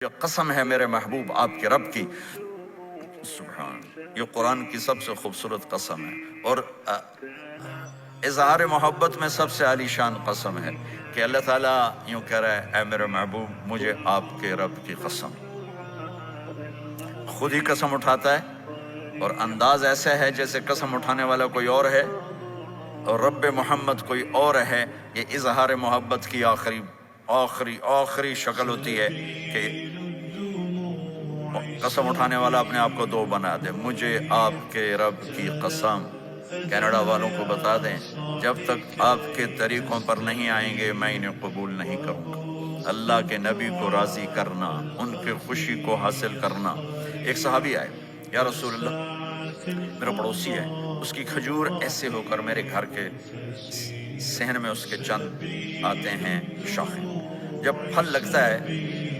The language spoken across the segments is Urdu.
یہ قسم ہے میرے محبوب آپ کے رب کی، سبحان، یہ قرآن کی سب سے خوبصورت قسم ہے، اور اظہار محبت میں سب سے عالی شان قسم ہے کہ اللہ تعالیٰ یوں کہہ رہا ہے، اے میرے محبوب مجھے آپ کے رب کی قسم۔ خود ہی قسم اٹھاتا ہے اور انداز ایسا ہے جیسے قسم اٹھانے والا کوئی اور ہے اور رب محمد کوئی اور ہے۔ یہ اظہار محبت کی آخری شکل ہوتی ہے کہ قسم اٹھانے والا اپنے آپ کو دو بنا دے۔ مجھے آپ کے رب کی قسم، کینیڈا والوں کو بتا دیں جب تک آپ کے طریقوں پر نہیں آئیں گے میں انہیں قبول نہیں کروں گا۔ اللہ کے نبی کو راضی کرنا، ان کے خوشی کو حاصل کرنا۔ ایک صحابی آئے، یا رسول اللہ میرا پڑوسی ہے، اس کی کھجور ایسے ہو کر میرے گھر کے صحن میں اس کے چند آتے ہیں شاخیں، جب پھل لگتا ہے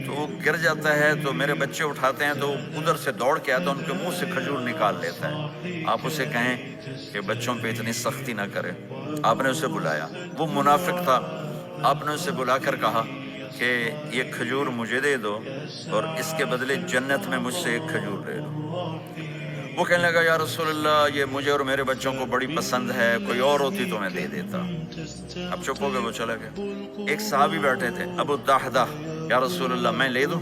تو وہ گر جاتا ہے تو میرے بچے اٹھاتے ہیں تو ادھر سے دوڑ کے آتا ہے، ان کے منہ سے کھجور نکال لیتا ہے۔ آپ اسے کہیں کہ بچوں پہ اتنی سختی نہ کرے۔ آپ نے اسے بلایا، وہ منافق تھا، آپ نے اسے بلا کر کہا کہ یہ کھجور مجھے دے دو اور اس کے بدلے جنت میں مجھ سے ایک کھجور لے لو۔ وہ کہنے لگا یا رسول اللہ یہ مجھے اور میرے بچوں کو بڑی پسند ہے، کوئی اور ہوتی تو میں دے دیتا۔ اب چپ ہو گئے، وہ چلا گیا۔ ایک صحابی بیٹھے تھے، ابو الدحدہ، یا رسول اللہ میں لے دوں؟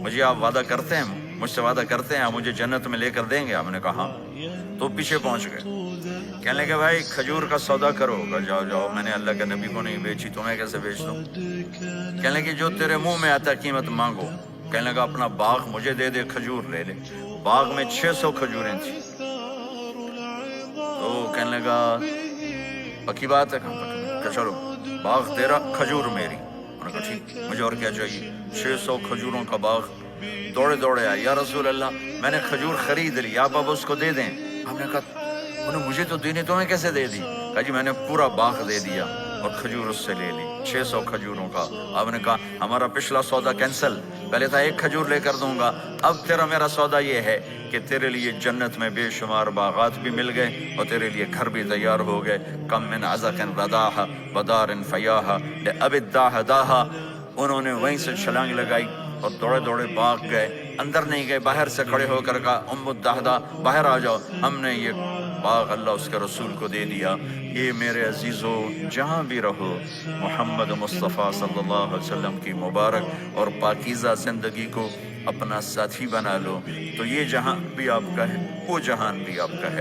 مجھے آپ وعدہ کرتے ہیں، مجھ سے وعدہ کرتے ہیں آپ مجھے جنت میں لے کر دیں گے؟ آپ نے کہا ہاں۔ تو پیچھے پہنچ گئے، کہنے لگے بھائی کھجور کا سودا کرو گا، جاؤ جاؤ، میں نے اللہ کے نبی کو نہیں بیچی، تمہیں کیسے بیچ دوں؟ کہنے لگے جو تیرے منہ میں آتا قیمت مانگو۔ کہنے لگا اپنا باغ مجھے دے دے، کھجور لے لے۔ باغ میں 600 کھجوریں تھیں۔ تو کہنے لگا پکی بات ہے، کہ چلو باغ تیرا کھجور میری۔ انہوں نے کہا ٹھیک، مجھے اور کیا چاہیے؟ 600 کھجوروں کا باغ۔ دوڑے دوڑے آئے، یا رسول اللہ میں نے کھجور خرید لی، آپ اب اس کو دے دیں۔ ہم نے کہا انہیں مجھے تو دینی، تمہیں کیسے دے دی؟ کہا جی میں نے پورا باغ دے دیا اور کھجور اس سے لے لی، 600 کھجوروں کا۔ آپ نے کہا ہمارا پچھلا سودا کینسل، پہلے تھا ایک کھجور لے کر دوں گا، اب تیرا میرا سودا یہ ہے کہ تیرے لیے جنت میں بے شمار باغات بھی مل گئے اور تیرے لیے گھر بھی تیار ہو گئے۔ کم من عزق رداح ودار فیاح لأب الداحداح۔ انہوں نے وہیں سے چھلانگ لگائی اور دوڑے دوڑے باغ گئے، اندر نہیں گئے، باہر سے کھڑے ہو کر کہا ام الدحدہ باہر آ جاؤ، ہم نے یہ باغ اللہ اس کے رسول کو دے دیا۔ یہ میرے عزیزو جہاں بھی رہو محمد مصطفیٰ صلی اللہ علیہ وسلم کی مبارک اور پاکیزہ زندگی کو اپنا ساتھی بنا لو، تو یہ جہان بھی آپ کا ہے، وہ جہان بھی آپ کا ہے۔